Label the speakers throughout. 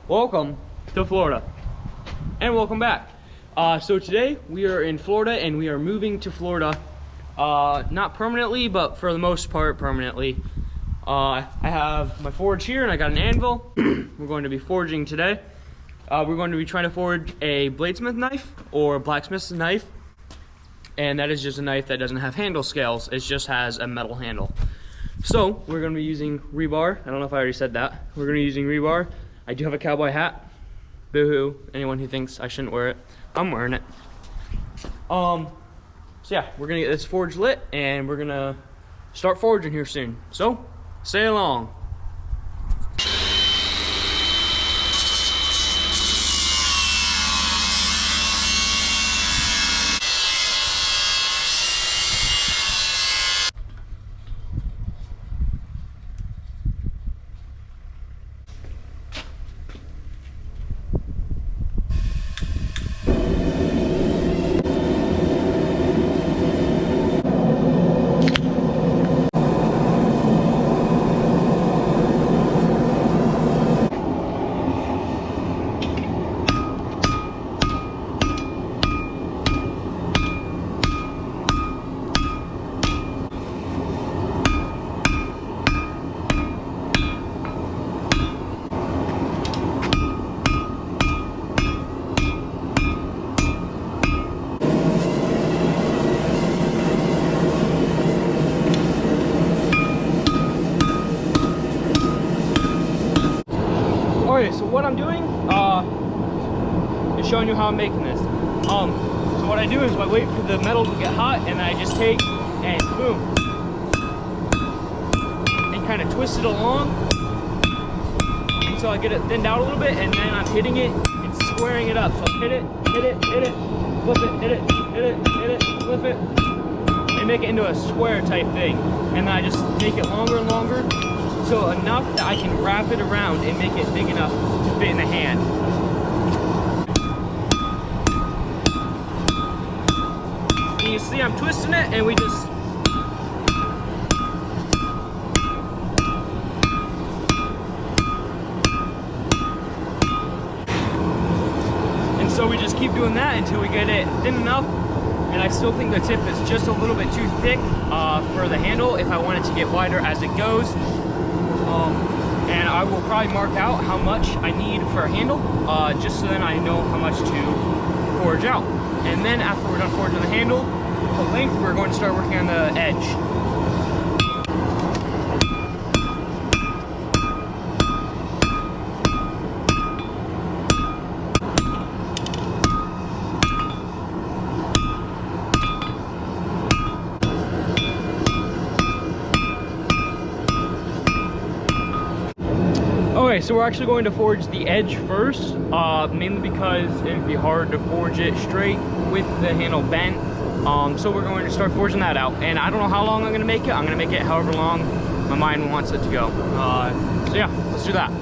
Speaker 1: Welcome to Florida, and welcome back. So today we are in Florida, and we are moving to Florida, not permanently, but for the most part permanently. I have my forge here, and I got an anvil. We're going to be forging today. We're going to be trying to forge a bladesmith knife or a blacksmith's knife, and that is just a knife that doesn't have handle scales. It just has a metal handle. So we're going to be using rebar. I don't know if I already said that. We're going to be using rebar. I do have a cowboy hat. Boo-hoo. Anyone who thinks I shouldn't wear it, I'm wearing it. So yeah, we're gonna get this forge lit, and we're gonna start forging here soon. So, stay along. Okay, so what I'm doing is showing you how I'm making this. So what I do is I wait for the metal to get hot, and then I just take and boom, and kind of twist it along until I get it thinned out a little bit, and then I'm hitting it and squaring it up. So hit it, hit it, hit it, flip it, hit it, hit it, hit it, flip it, and make it into a square type thing. And then I just make it longer and longer, so enough that I can wrap it around and make it big enough to fit in the hand. And you see I'm twisting it, and we just keep doing that until we get it thin enough. And I still think the tip is just a little bit too thick for the handle if I want it to get wider as it goes. And I will probably mark out how much I need for a handle, just so then I know how much to forge out. And then after we're done forging the handle, the length, we're going to start working on the edge. Okay, so we're actually going to forge the edge first, mainly because it'd be hard to forge it straight with the handle bent. So we're going to start forging that out, and I don't know how long I'm going to make it. I'm going to make it however long my mind wants it to go. So yeah, let's do that.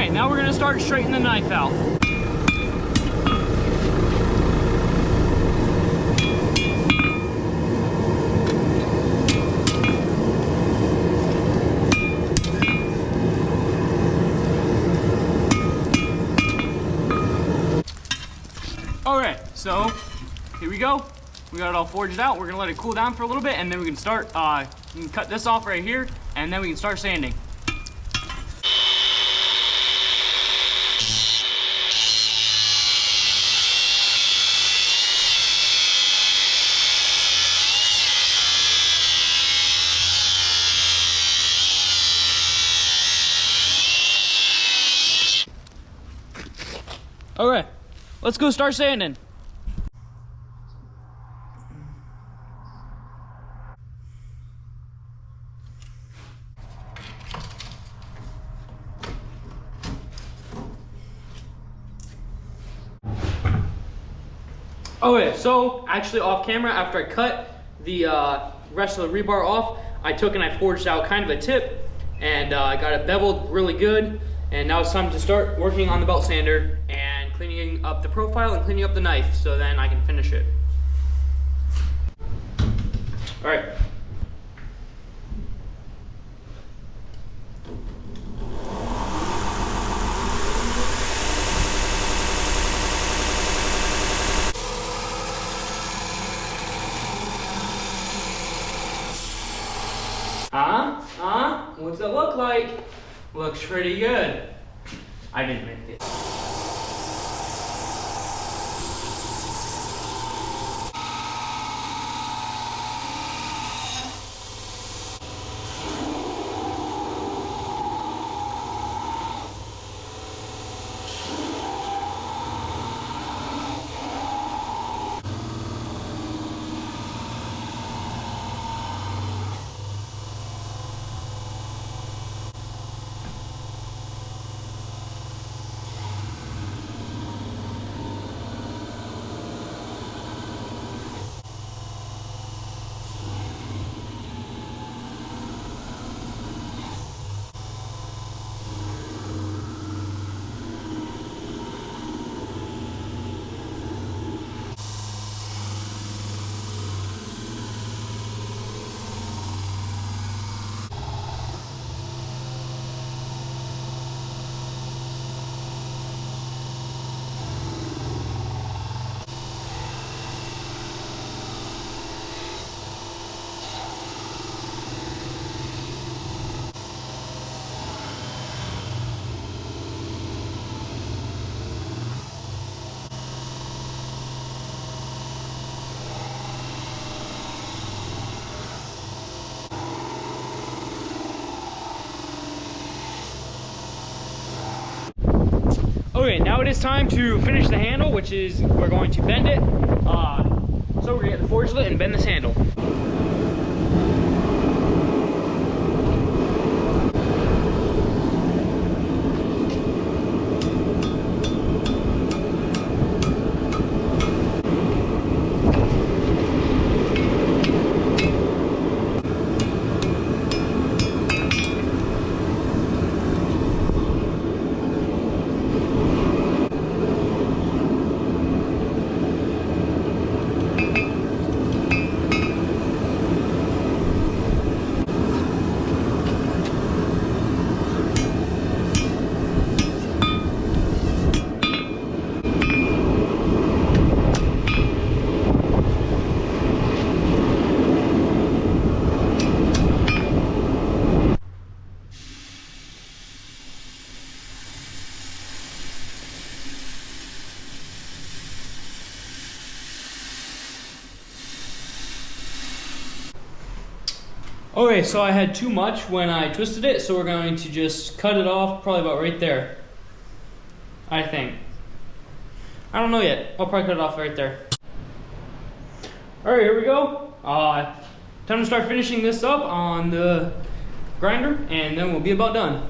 Speaker 1: Now we're going to start straightening the knife out. Alright, so here we go. We got it all forged out. We're going to let it cool down for a little bit, and then we can start, we can cut this off right here, and then we can start sanding. Okay, let's go start sanding. Okay, so actually off camera, after I cut the rest of the rebar off, I took and I forged out kind of a tip, and I got it beveled really good. And now it's time to start working on the belt sander and cleaning up the profile and cleaning up the knife, so then I can finish it. All right. What's it look like? Looks pretty good. I didn't make it. Okay, now it is time to finish the handle, which is, we're going to bend it. So we're gonna get the forge lit and bend this handle. Okay, so I had too much when I twisted it, so we're going to just cut it off probably about right there, I think. I don't know yet. I'll probably cut it off right there. Alright, here we go. Time to start finishing this up on the grinder, and then we'll be about done.